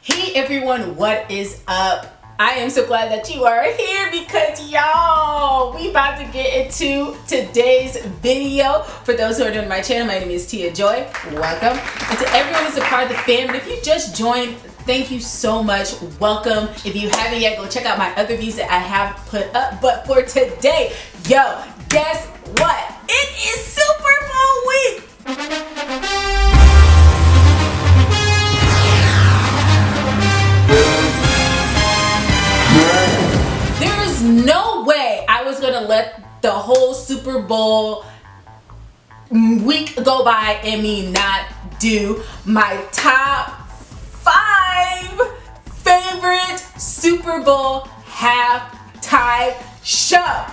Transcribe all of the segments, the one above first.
Hey everyone, what is up? I am so glad that you are here because y'all, we about to get into today's video. For those who are new to my channel, my name is Tia Joy. Welcome. And to everyone who's a part of the family, if you just joined, thank you so much. Welcome. If you haven't yet, go check out my other views that I have put up. But for today, yo, guess what? It is Super Bowl week. No way I was gonna let the whole Super Bowl week go by and me not do my top 5 favorite Super Bowl halftime show.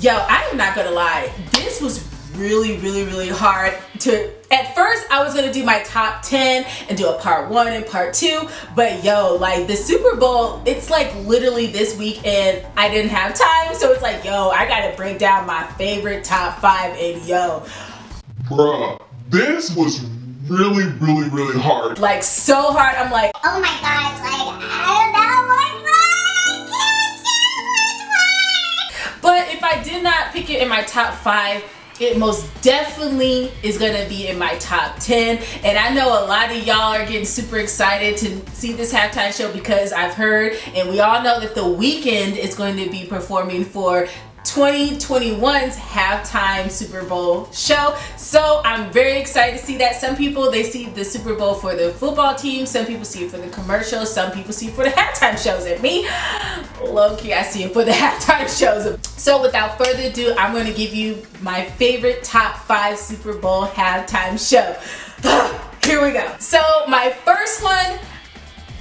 Yo, I am not gonna lie, this was really hard to, at first I was gonna do my top 10 and do a part 1 and part 2, but yo, like the Super Bowl, it's like literally this week and I didn't have time, so it's like, yo, I gotta break down my favorite top 5 and yo. Bruh, this was really hard. Like so hard, I'm like, oh my gosh, like, I don't know what. But if I did not pick it in my top 5, it most definitely is gonna be in my top 10. And I know a lot of y'all are getting super excited to see this halftime show because I've heard, and we all know that The Weeknd is going to be performing for 2021's halftime Super Bowl show. So I'm very excited to see that. Some people, they see the Super Bowl for the football team, some people see it for the commercials, some people see it for the halftime shows. And me, low-key, I see it for the halftime shows. So without further ado, I'm going to give you my favorite top 5 Super Bowl halftime show. Here we go. So my first one,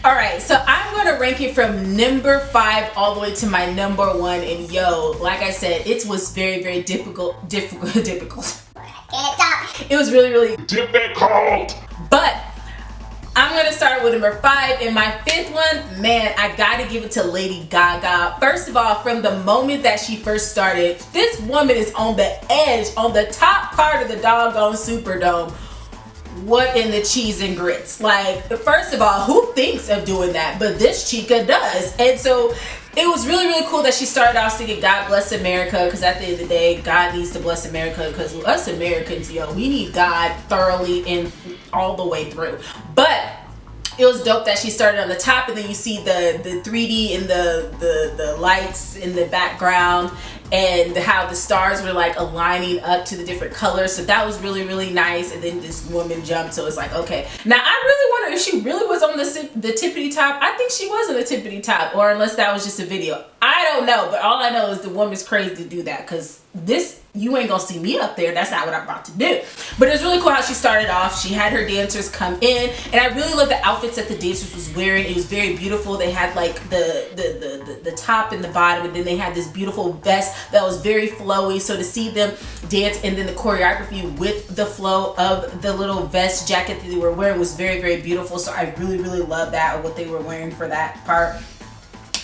alright, so I'm going to rank it from number 5 all the way to my number 1, and yo, like I said, it was very difficult. It was really Difficult. But I'm going to start with number 5, and my 5th one, man, I got to give it to Lady Gaga. First of all, from the moment that she first started, this woman is on the edge, on the top part of the doggone Superdome. What in the cheese and grits? Like, first of all, who thinks of doing that? But this chica does. And so it was really cool that she started off singing God Bless America, because at the end of the day, God needs to bless America, because us Americans, yo, we need God thoroughly and all the way through. But it was dope that she started on the top, and then you see the 3D and the lights in the background, and how the stars were like aligning up to the different colors. So that was really nice. And then this woman jumped, so it's like, okay. Now I really wonder if she really was on the tippity top. I think she was on the tippity top, or unless that was just a video. I don't know, but all I know is the woman's crazy to do that, because this, you ain't gonna see me up there. That's not what I'm about to do. But it was really cool how she started off. She had her dancers come in, and I really love the outfits that the dancers was wearing. It was very beautiful. They had like the top and the bottom, and then they had this beautiful vest that was very flowy. So to see them dance, and then the choreography with the flow of the little vest jacket that they were wearing was very beautiful. So I really love that, what they were wearing for that part.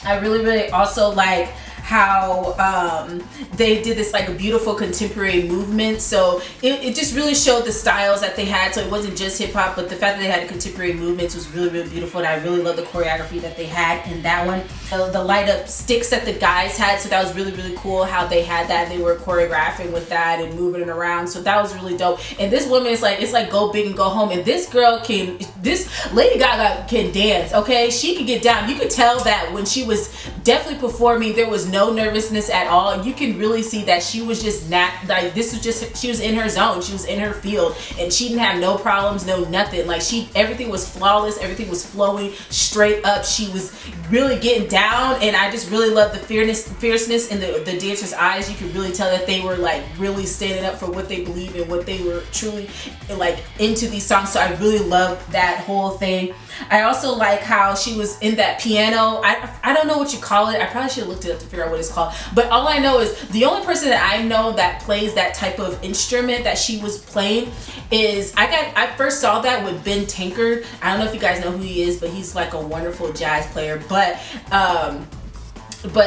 I really also like how they did this like a beautiful contemporary movement. So it just really showed the styles that they had. So it wasn't just hip hop, but the fact that they had a contemporary movements was really beautiful. And I really love the choreography that they had in that one. The light up sticks that the guys had, so that was really cool how they had that. They were choreographing with that and moving it around. So that was really dope. And this woman is like, it's like go big and go home. And this girl this Lady Gaga can dance, okay? She could get down. You could tell that when she was definitely performing, there was no nervousness at all. You can really see that she was just not, like, this was just, she was in her zone, she was in her field, and she didn't have no problems, no nothing. Like, everything was flawless, everything was flowing straight up. She was really getting down, and I just really love the fierceness in the dancers' eyes. You could really tell that they were like really standing up for what they believe and what they were truly like into these songs. So I really love that whole thing. I also like how she was in that piano. I don't know what you call it. I probably should have looked it up to figure out forgot what it's called. But all I know is the only person that I know that plays that type of instrument that she was playing is I first saw that with Ben Tankard. I don't know if you guys know who he is, but he's like a wonderful jazz player. But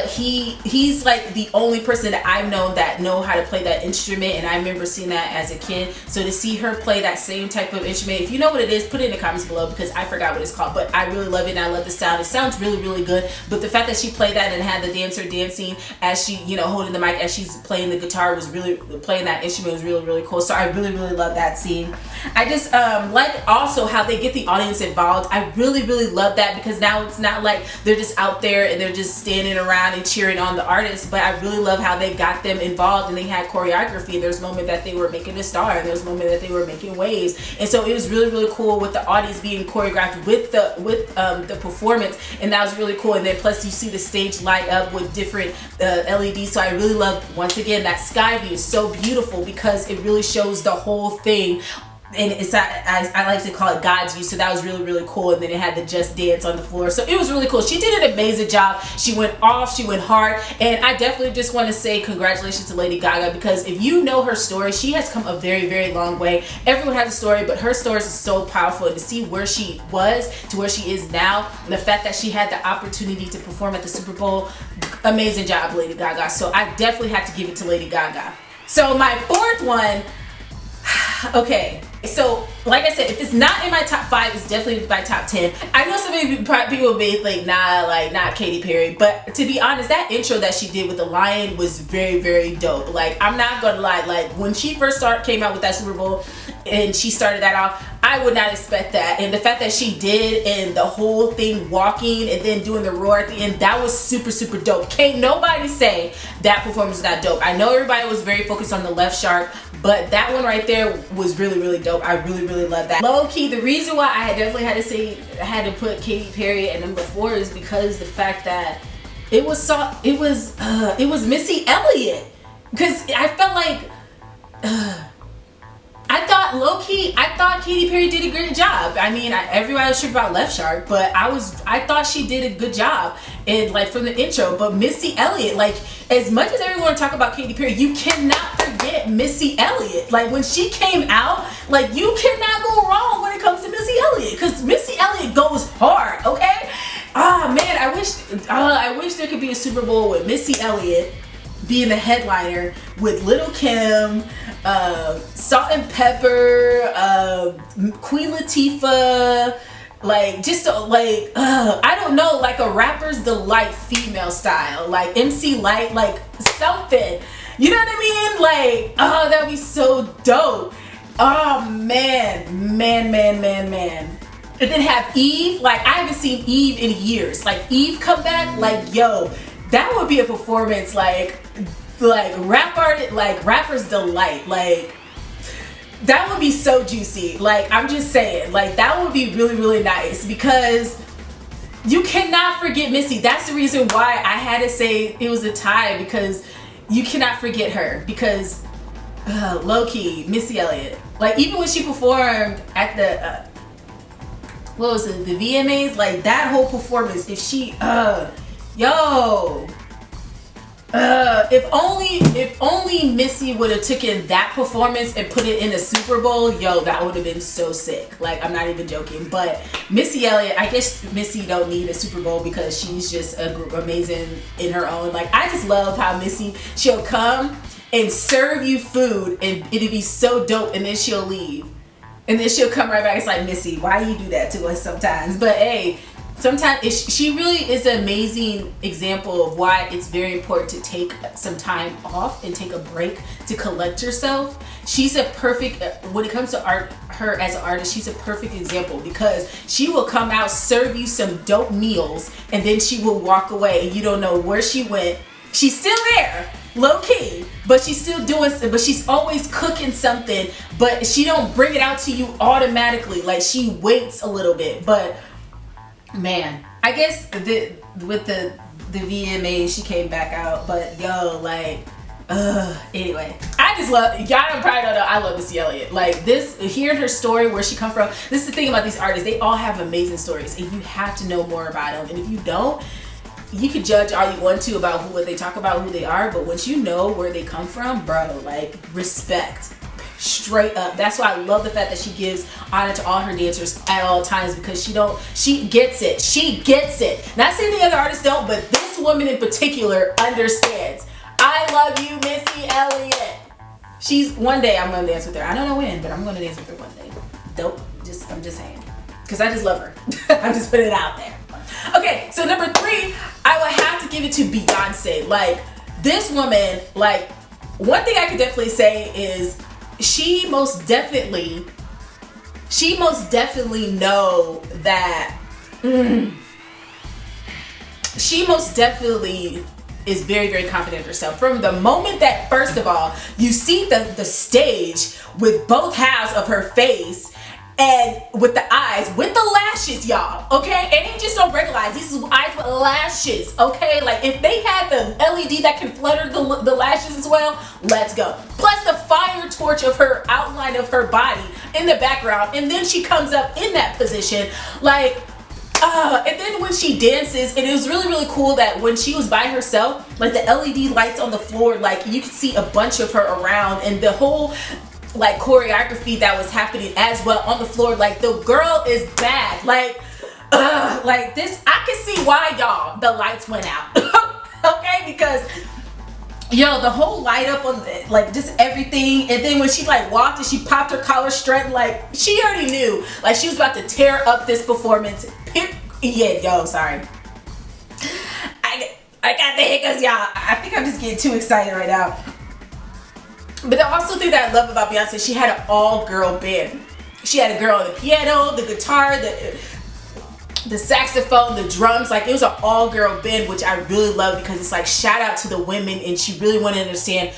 he's like the only person that I've known that know how to play that instrument, and I remember seeing that as a kid. So to see her play that same type of instrument, if you know what it is, put it in the comments below, because I forgot what it's called. But I really love it, and I love the sound. It sounds really, really good. But the fact that she played that and had the dancer dancing as she, you know, holding the mic as she's playing the guitar, was really, playing that instrument was really, really cool. So I really, really love that scene. I just like also how they get the audience involved. I really, really love that, because now it's not like they're just out there and they're just standing around and cheering on the artists, but I really love how they got them involved, and they had choreography. There's a moment that they were making a star, and there's a moment that they were making waves, and so it was really, really cool with the audience being choreographed with the performance, and that was really cool. And then plus you see the stage light up with different LEDs. So I really love, once again, that sky view is so beautiful because it really shows the whole thing. And it's I like to call it God's view. So that was really, really cool. And then it had the Just Dance on the floor. So it was really cool. She did an amazing job. She went off. She went hard. And I definitely just want to say congratulations to Lady Gaga, because if you know her story, she has come a very, very long way. Everyone has a story, but her story is so powerful. And to see where she was to where she is now, and the fact that she had the opportunity to perform at the Super Bowl, amazing job, Lady Gaga. So I definitely have to give it to Lady Gaga. So my fourth one, okay, so like I said, if it's not in my top 5, it's definitely my top 10. I know some of you people will be like, nah, like not Katy Perry, but to be honest, that intro that she did with the lion was very, very dope. Like, I'm not gonna lie, like when she first came out with that Super Bowl and she started that off, I would not expect that. And the fact that she did, and the whole thing walking and then doing the roar at the end, that was super, super dope. Can't nobody say that performance is not dope. I know everybody was very focused on the left shark, but that one right there was really, really dope. I really, really love that. Low key, the reason why I definitely had to put Katy Perry at number 4 is because the fact that it was Missy Elliott. Because I felt like I thought Katy Perry did a great job. I mean, everybody was sure about Left Shark, but I thought she did a good job, and like from the intro. But Missy Elliott, like, as much as everyone talk about Katy Perry, you cannot forget Missy Elliott. Like, when she came out, like, you cannot go wrong when it comes to Missy Elliott, because Missy Elliott goes hard. Okay. Ah, man, I wish there could be a Super Bowl with Missy Elliott being the headliner with Lil' Kim, Salt and Pepper, Queen Latifah, like just like I don't know, like a Rapper's Delight female style, like MC Light, like something, you know what I mean? Like, oh, that'd be so dope. Oh man. And then have Eve, like I haven't seen Eve in years. Like Eve come back, like yo, that would be a performance like rap art, like Rapper's Delight, like that would be so juicy. Like, I'm just saying, like that would be really, really nice, because you cannot forget Missy. That's the reason why I had to say it was a tie, because you cannot forget her, because low-key Missy Elliott, like even when she performed at the what was it, the VMAs, like that whole performance, if she if only Missy would have taken that performance and put it in a Super Bowl, yo, that would have been so sick. Like, I'm not even joking. But Missy Elliott, I guess Missy don't need a Super Bowl because she's just amazing in her own. Like, I just love how Missy, she'll come and serve you food and it'll be so dope, and then she'll leave. And then she'll come right back. It's like, Missy, why you do that to us sometimes? But hey, sometimes she really is an amazing example of why it's very important to take some time off and take a break to collect yourself. She's a perfect, when it comes to art, her as an artist, she's a perfect example, because she will come out, serve you some dope meals, and then she will walk away and you don't know where she went. She's still there, low key, but she's still doing, but she's always cooking something, but she don't bring it out to you automatically. Like, she waits a little bit. But man, I guess with the VMAs, she came back out, but yo, like, anyway, I just love, y'all probably don't know, I love Missy Elliott. Like, this, hearing her story, where she come from, this is the thing about these artists, they all have amazing stories, and you have to know more about them. And if you don't, you could judge all you want to about what they talk about, who they are, but once you know where they come from, bro, like, respect. Straight up. That's why I love the fact that she gives honor to all her dancers at all times, because she gets it. She gets it. Not saying the other artists don't, but this woman in particular understands. I love you, Missy Elliott. One day I'm gonna dance with her. I don't know when, but I'm gonna dance with her one day. Dope. I'm just saying. Because I just love her. I'm just putting it out there. Okay, so number 3, I would have to give it to Beyonce. Like, this woman, like, one thing I could definitely say is she most definitely know that she most definitely is very, very confident in herself. From the moment that, first of all, you see the stage with both halves of her face and with the eyes, with the lashes, y'all, okay? And you just don't recognize these are eyes with lashes, okay? Like, if they had the LED that can flutter the lashes as well, let's go. Plus the fire torch of her outline of her body in the background, and then she comes up in that position, like, and then when she dances, and it was really, really cool that when she was by herself, like, the LED lights on the floor, like, you could see a bunch of her around, and the whole, like, choreography that was happening as well on the floor. Like, the girl is bad. Like this, I can see why, y'all, the lights went out. Okay, because yo, the whole light up on the, like, just everything, and then when she, like, walked and she popped her collar strut, like, she already knew, like, she was about to tear up this performance. Yeah, yo, sorry, I got the hiccups, y'all. I think I'm just getting too excited right now. But the also thing that I love about Beyonce, she had an all-girl band. She had a girl on the piano, the guitar, the saxophone, the drums. Like, it was an all-girl band, which I really love, because it's like, shout out to the women, and she really wanted to understand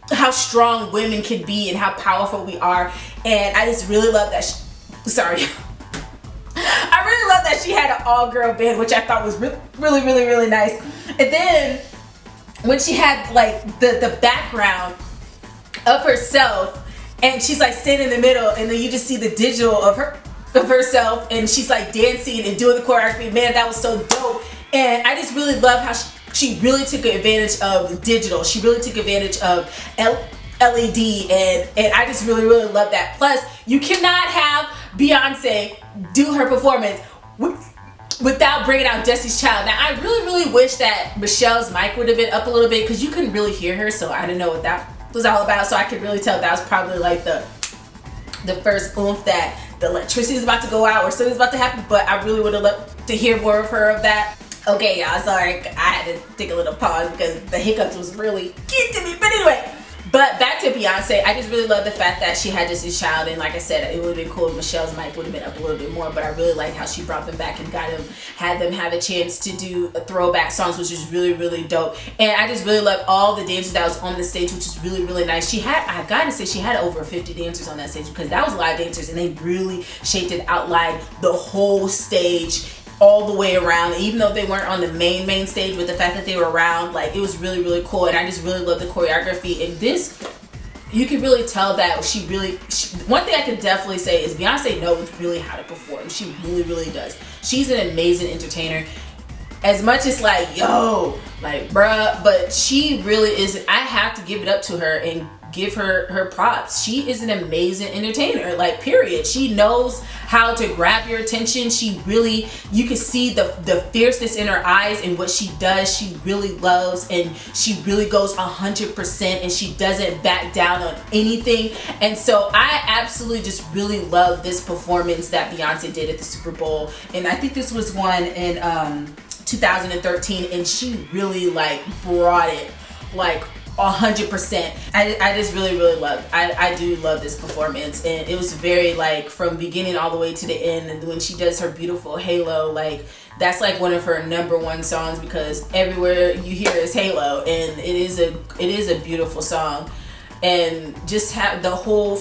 how strong women can be and how powerful we are. And I just really love that I really love that she had an all-girl band, which I thought was really, really, really, really nice. And then when she had, like, the background of herself, and she's, like, standing in the middle, and then you just see the digital of herself, and she's, like, dancing and doing the choreography. Man, that was so dope. And I just really love how she really took advantage of digital. She really took advantage of LED, and I just really, really love that. Plus, you cannot have Beyonce do her performance without bringing out Destiny's Child. Now, I really, really wish that Michelle's mic would have been up a little bit, because you couldn't really hear her, so I didn't know what that was all about. So I could really tell that was probably, like, the first oomph that the electricity is about to go out or something's about to happen. But I really would have loved to hear more of her of that. Okay, y'all, sorry, I had to take a little pause because the hiccups was really getting to me. But anyway, but back to Beyonce, I just really love the fact that she had Destiny's Child, and like I said, it would have been cool if Michelle's mic would have been up a little bit more, but I really like how she brought them back and had them have a chance to do throwback songs, which is really, really dope. And I just really love all the dancers that was on the stage, which is really, really nice. I gotta say, she had over 50 dancers on that stage, because that was live dancers, and they really shaped and outlined the whole stage all the way around. Even though they weren't on the main stage, with the fact that they were around, like, it was really, really cool. And I just really love the choreography. And this, you can really tell that one thing I can definitely say is Beyonce knows really how to perform. She really, really does. She's an amazing entertainer. As much as, like, yo, like, bruh, but she really is. I have to give it up to her and give her props. She is an amazing entertainer, like, period. She knows how to grab your attention. She really, you can see the fierceness in her eyes, and what she does, she really loves, and she really goes 100%, and she doesn't back down on anything. And so I absolutely just really love this performance that Beyonce did at the Super Bowl. And I think this was one in 2013, and she really, like, brought it, like, 100%. I just really, really love, I do love this performance. And it was very, like, from beginning all the way to the end. And when she does her beautiful Halo, like, that's like one of her #1 songs, because everywhere you hear is Halo, and it is a beautiful song. And just have the whole,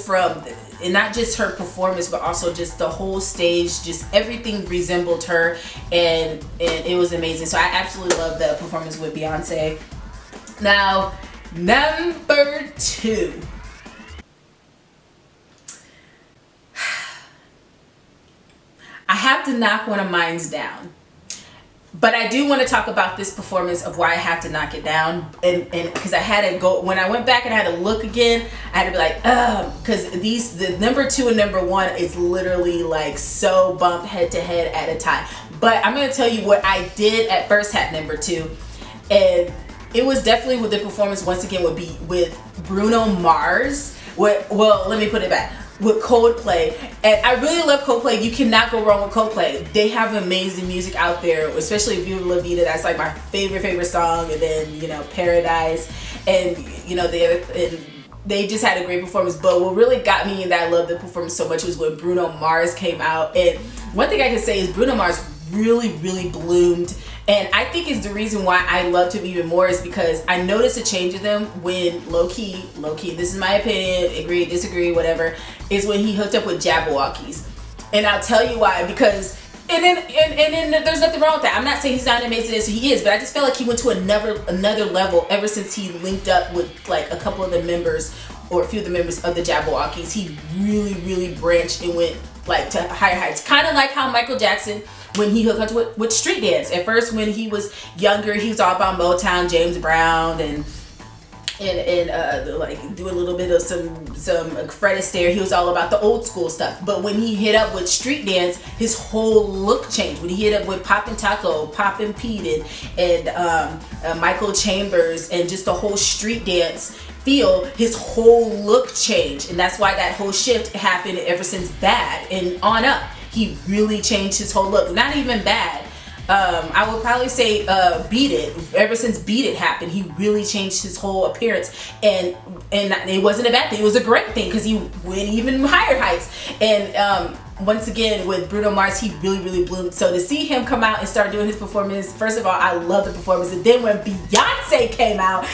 and not just her performance, but also just the whole stage, just everything resembled her, and it was amazing. So I absolutely love the performance with Beyonce. Now, number 2. I have to knock one of mine down. But I do want to talk about this performance of why I have to knock it down, and because I had to go, when I went back and I had to look again, I had to be like, because the number 2 and number 1 is literally like so bumped head to head at a time. But I'm going to tell you what I did at first hat number 2, and it was definitely with the performance once again would be with Bruno Mars. Well, let me put it back. With Coldplay, and I really love Coldplay. You cannot go wrong with Coldplay. They have amazing music out there, especially Viva La Vida. That's like my favorite song, and then Paradise, and they just had a great performance. But what really got me and that I loved the performance so much was when Bruno Mars came out. And one thing I can say is Bruno Mars really bloomed, and I think is the reason why I loved him even more is because I noticed a change in them when low-key, this is my opinion, agree, disagree, whatever, is when he hooked up with Jabberwockies. And I'll tell you why, because and then there's nothing wrong with that. I'm not saying he's not amazing as he is, but I just felt like he went to another level ever since he linked up with like a couple of the members, or a few of the members of the Jabberwockies. He really branched and went like to higher heights, kind of like how Michael Jackson, when he hooked up with street dance. At first, when he was younger, he was all about Motown, James Brown, and like do a little bit of some Fred Astaire. He was all about the old school stuff. But when he hit up with street dance, his whole look changed. When he hit up with Poppin' Taco, Poppin' Pete, and Michael Chambers, and just the whole street dance feel, his whole look changed. And that's why that whole shift happened ever since Bad and on up. He really changed his whole look. Not even Bad. I would probably say Beat It. Ever since Beat It happened, he really changed his whole appearance, and it wasn't a bad thing. It was a great thing because he went even higher heights. And once again with Bruno Mars, he really bloomed. So to see him come out and start doing his performance, first of all, I love the performance. And then when Beyonce came out,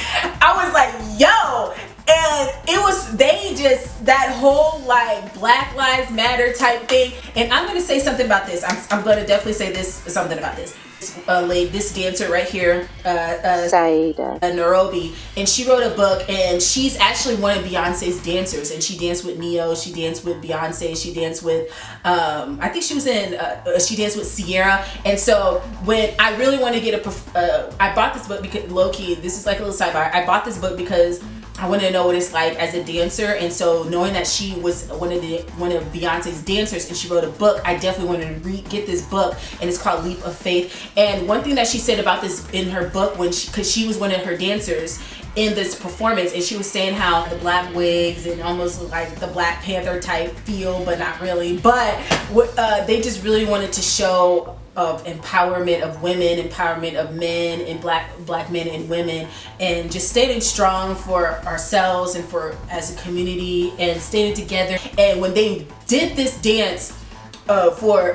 I was like, yo. And it was, that whole like Black Lives Matter type thing. And I'm going to say something about this. I'm going to definitely say something about this. This dancer right here, Teaya, Nairobi, and she wrote a book, and she's actually one of Beyonce's dancers, and she danced with Neo, she danced with Beyonce, she danced with I think she danced with Sierra. And so when I really want to get I bought this book because, low-key, this is like a little sidebar, I bought this book because I wanted to know what it's like as a dancer. And so knowing that she was one of Beyonce's dancers and she wrote a book, I definitely wanted to get this book, and it's called Leap of Faith. And one thing that she said about this in her book, because she was one of her dancers in this performance, and she was saying how the black wigs and almost like the Black Panther type feel, but not really. But they just really wanted to show of empowerment of women, empowerment of men, and black men and women, and just standing strong for ourselves and for as a community, and standing together. And when they did this dance for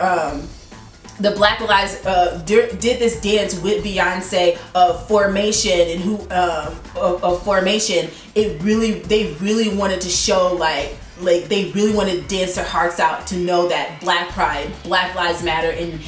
the Black Lives did this dance with Beyonce of Formation, and of Formation, they really wanted to show like they really want to dance their hearts out to know that Black Pride, Black Lives Matter, and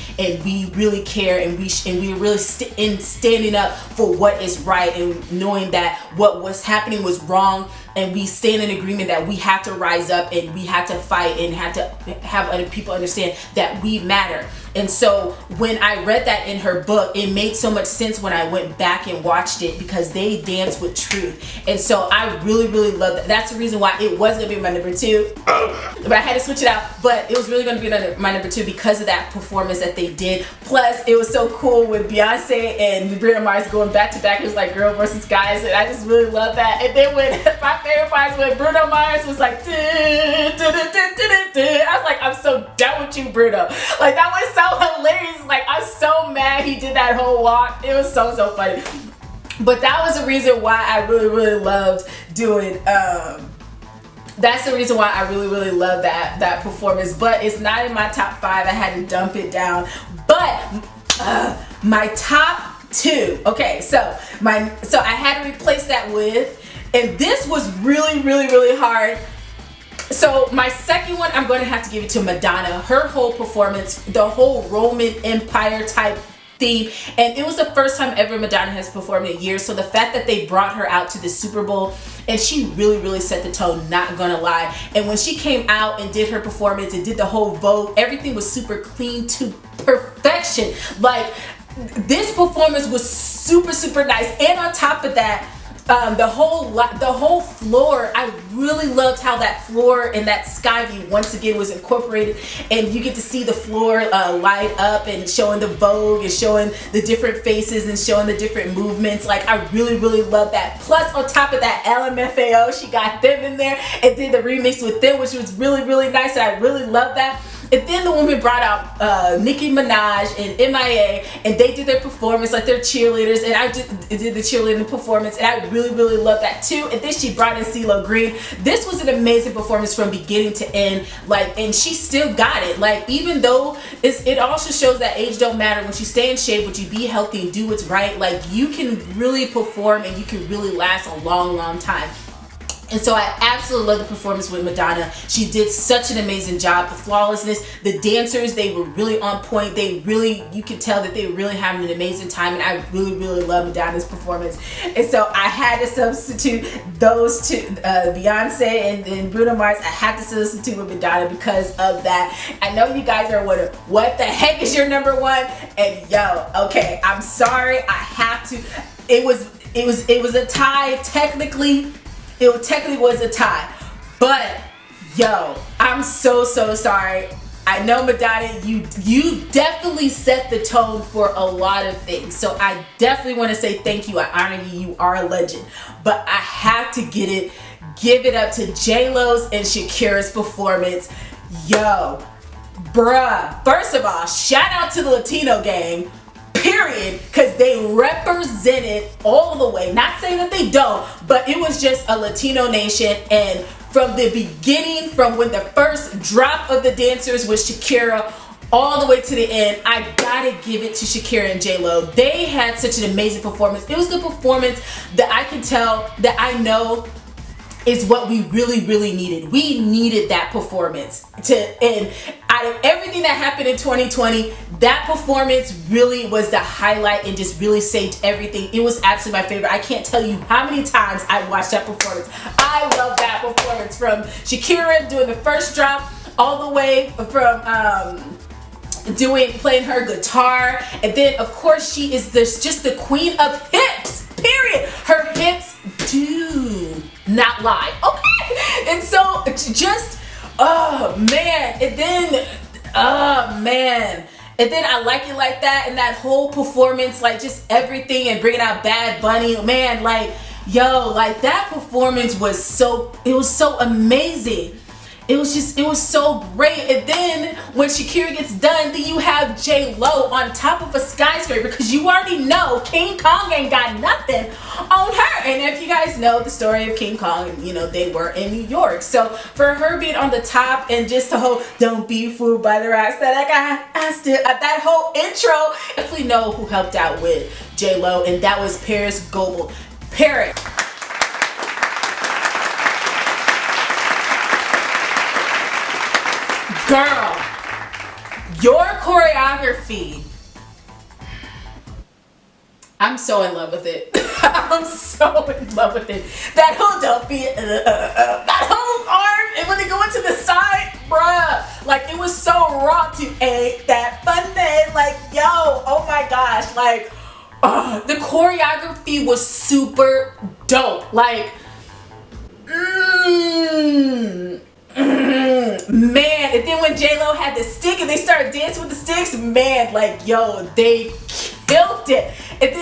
we really care, and we really standing up for what is right, and knowing that what was happening was wrong, and we stand in agreement that we have to rise up, and we have to fight, and have to have other people understand that we matter. And so when I read that in her book, it made so much sense when I went back and watched it, because they dance with truth. And so I really love that. That's the reason why it was gonna be my number 2, but I had to switch it out. But it was really gonna be my number 2 because of that performance that they did. Plus, it was so cool with Beyonce and Bruno Mars going back to back. It was like girl versus guys, and I just really love that. And then when my favorite part is when Bruno Mars was like, I was like, I'm so done with you, Bruno. Like, that was so hilarious. Like, I'm so mad he did that whole walk. It was so funny. But that was the reason why I really loved doing that's the reason why I really love that performance. But it's not in my top 5. I had to dump it down. But my top 2. Okay, so I had to replace that with, and this was really hard. So my second one, I'm going to have to give it to Madonna. Her whole performance, the whole Roman Empire type theme, and it was the first time ever Madonna has performed in years. So the fact that they brought her out to the Super Bowl, and she really set the tone, not gonna lie. And when she came out and did her performance and did the whole Vogue, everything was super clean to perfection. Like, this performance was super nice. And on top of that, the whole floor, I really loved how that floor and that sky view once again was incorporated, and you get to see the floor light up and showing the Vogue and showing the different faces and showing the different movements. Like, I really love that. Plus, on top of that, LMFAO, she got them in there and did the remix with them, which was really nice, and I really love that. And then the woman brought out Nicki Minaj and MIA, and they did their performance like they're cheerleaders, and I did the cheerleading performance, and I really love that too. And then she brought in CeeLo Green. This was an amazing performance from beginning to end, like, and she still got it. Like, even though it also shows that age don't matter. When you stay in shape, when you be healthy and do what's right, like, you can really perform and you can really last a long time. And so I absolutely love the performance with Madonna. She did such an amazing job. The flawlessness, the dancers, they were really on point. You could tell that they were really having an amazing time, and I really love Madonna's performance. And so I had to substitute those two, Beyonce and Bruno Mars. I had to substitute with Madonna because of that. I know you guys are wondering, what the heck is your number one? And yo, okay, I'm sorry, I have to. It was a tie, technically. It technically was a tie, but yo, I'm so sorry. I know, Madonna, you definitely set the tone for a lot of things, so I definitely want to say thank you. I honor you. You are a legend, but I have to give it up to J-Lo's and Shakira's performance. Yo, bruh, first of all, shout out to the Latino gang, period, because they represented all the way. Not saying that they don't, but it was just a Latino nation. And from the beginning, from when the first drop of the dancers was Shakira all the way to the end, I gotta give it to Shakira and J-Lo. They had such an amazing performance. It was the performance that I can tell, that I know is what we really needed. We needed that performance and out of everything that happened in 2020, that performance really was the highlight and just really saved everything. It was absolutely my favorite. I can't tell you how many times I watched that performance. I love that performance, from Shakira doing the first drop all the way from playing her guitar, and then of course she is just the queen of hips, period. Her hips do not lie, okay? And so just, oh man, and then I Like It Like That, and that whole performance, like just everything, and bringing out Bad Bunny, man, like, yo, like that performance was so amazing. It was so great. And then when Shakira gets done, then you have J-Lo on top of a skyscraper, because you already know King Kong ain't got nothing on her. And if you guys know the story of King Kong, you know, they were in New York. So for her being on the top, and just the whole "don't be fooled by the rocks that I got," that whole intro, I definitely know who helped out with J-Lo, and that was Paris Goebel. Paris. Girl, your choreography, I'm so in love with it. I'm so in love with it. That whole "don't be," that whole arm, and when they go into the side, bruh, like it was so raw to "ain't that funny," like, yo, oh my gosh, like, the choreography was super dope, like, man. And then when J-Lo had the stick and they started dancing with the sticks, man, like, yo, they killed it. And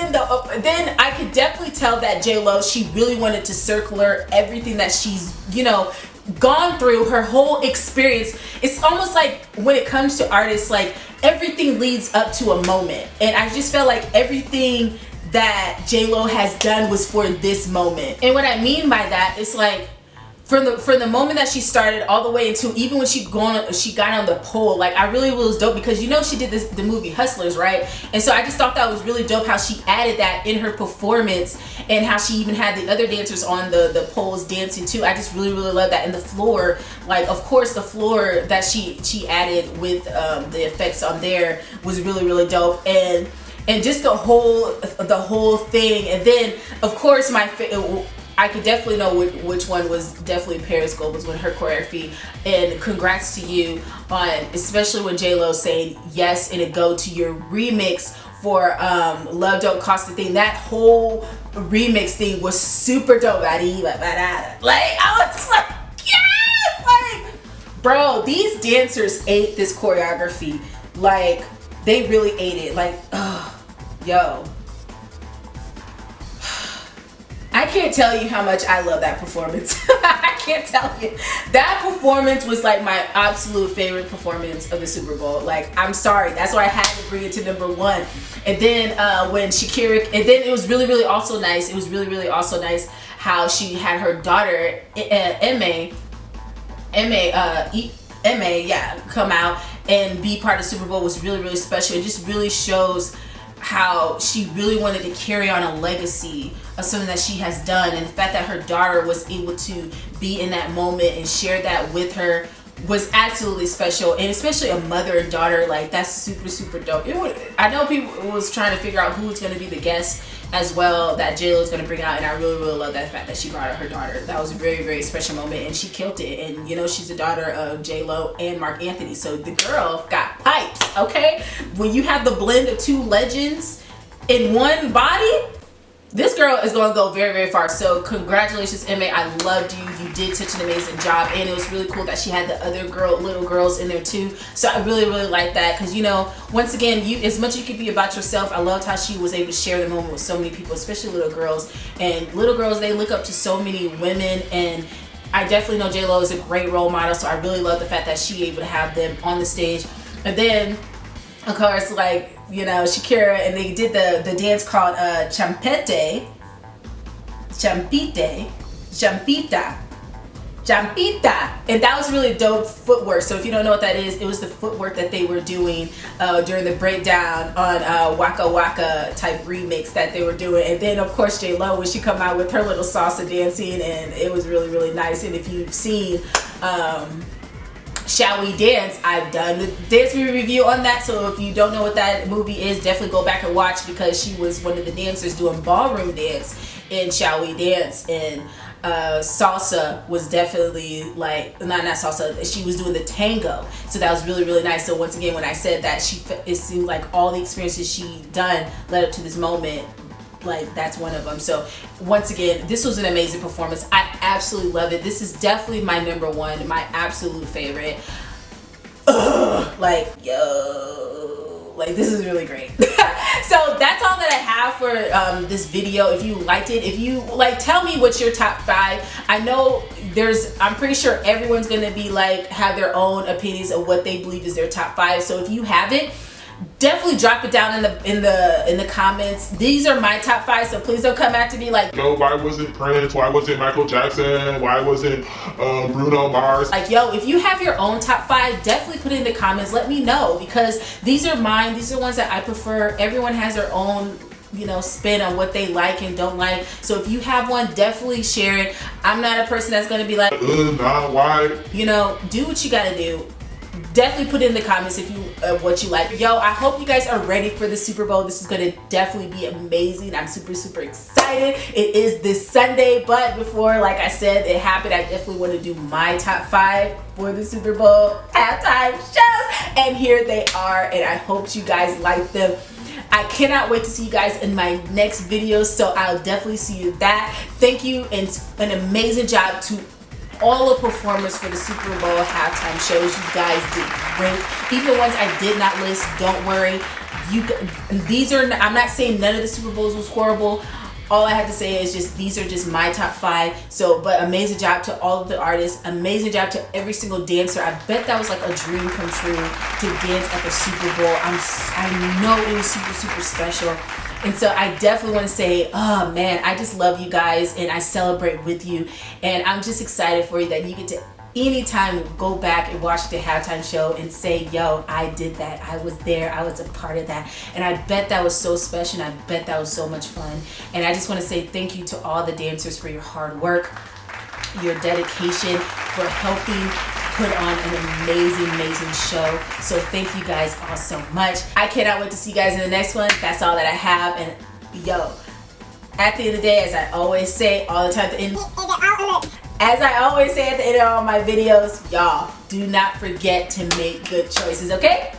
then I could definitely tell that J-Lo, she really wanted to circular everything that she's, you know, gone through, her whole experience. It's almost like when it comes to artists, like everything leads up to a moment, and I just felt like everything that J-Lo has done was for this moment. And what I mean by that is, like, from the moment that she started all the way into even when she got on the pole, like, I really was dope, because you know she did the movie Hustlers, right? And so I just thought that was really dope how she added that in her performance, and how she even had the other dancers on the poles dancing too. I just really love that. And the floor, like, of course the floor that she added with the effects on there was really dope, and just the whole thing. And then of course I could definitely know which one was definitely Paris Goebel's with her choreography. And congrats to you on, especially when J-Lo saying yes and it go to your remix for Love Don't Cost a Thing. That whole remix thing was super dope. Like I was like, yes! Like, bro, these dancers ate this choreography. Like, they really ate it. Like, yo. I can't tell you how much I love that performance. I can't tell you. That performance was like my absolute favorite performance of the Super Bowl. Like, I'm sorry. That's why I had to bring it to number 1. And then when Shakira, and then it was really, really also nice. It was really, really also nice how she had her daughter, Emma, come out and be part of the Super Bowl. Was really, really special. It just really shows how she really wanted to carry on a legacy of something that she has done, and the fact that her daughter was able to be in that moment and share that with her was absolutely special. And especially a mother and daughter, like, that's super, super dope. I know people was trying to figure out who was going to be the guest as well that J-Lo is going to bring out, and I really, really love that fact that she brought out her daughter. That was a very, very special moment, and she killed it. And you know, she's the daughter of J-Lo and Mark Anthony, so the girl got pipes. Okay, when you have the blend of 2 legends in one body, this girl is going to go very, very far. So congratulations, Emma. I loved you. You did such an amazing job, and it was really cool that she had the other little girls in there too. So I really, really like that, because, you know, once again, you, as much as you can be about yourself, I loved how she was able to share the moment with so many people, especially little girls. And little girls, they look up to so many women, and I definitely know J-Lo is a great role model. So I really love the fact that she able to have them on the stage. And then, of course, like, you know, Shakira, and they did the dance called Champita, and that was really dope footwork. So if you don't know what that is, it was the footwork that they were doing during the breakdown on Waka Waka type remix that they were doing. And then of course J-Lo, when she come out with her little salsa dancing, and it was really, really nice. And if you've seen Shall We Dance, I've done the dance review on that, so if you don't know what that movie is, definitely go back and watch, because she was one of the dancers doing ballroom dance in Shall We Dance. And salsa was definitely like, not salsa, she was doing the tango, so that was really, really nice. So once again, when I said that it seemed like all the experiences she done led up to this moment, like, that's one of them. So once again, this was an amazing performance. I absolutely love it. This is definitely my number 1, my absolute favorite. Like, yo, like, this is really great. So that's all that I have for this video. If you liked it, if you like, tell me what's your top 5. I know I'm pretty sure everyone's gonna be like, have their own opinions of what they believe is their top 5. So if you have it, definitely drop it down in the comments. These are my top 5, so please don't come back to me like, No, why wasn't Prince? Why wasn't Michael Jackson? Why wasn't Bruno Mars? like, yo, if you have your own top 5, definitely put it in the comments. Let me know, because these are mine. These are ones that I prefer. Everyone has their own, you know, spin on what they like and don't like. So if you have one, definitely share it. I'm not a person that's gonna be like, nah, why? You know, do what you gotta do. Definitely put it in the comments if you what you like. Yo, I hope you guys are ready for the Super Bowl. This is gonna definitely be amazing. I'm super, super excited. It is this Sunday, but before, like I said, it happened, I definitely want to do my top 5 for the Super Bowl halftime shows, and here they are, and I hope you guys like them. I cannot wait to see you guys in my next video, so I'll definitely see you that. Thank you, and an amazing job to all the performers for the Super Bowl halftime shows. You guys did great. Even the ones I did not list, don't worry. I'm not saying none of the Super Bowls was horrible. All I have to say is just, these are just my top 5. So, but amazing job to all of the artists. Amazing job to every single dancer. I bet that was like a dream come true to dance at the Super Bowl. I know it was super, super special. And so I definitely want to say, oh man, I just love you guys, and I celebrate with you. And I'm just excited for you that you get to anytime go back and watch the halftime show and say, yo, I did that. I was there. I was a part of that. And I bet that was so special, and I bet that was so much fun. And I just want to say thank you to all the dancers for your hard work, your dedication, for helping put on an amazing, amazing show. So thank you guys all so much. I cannot wait to see you guys in the next one. That's all that I have. And yo, at the end of the day, as I always say all the time at the end, as I always say at the end of all my videos, y'all, do not forget to make good choices, okay?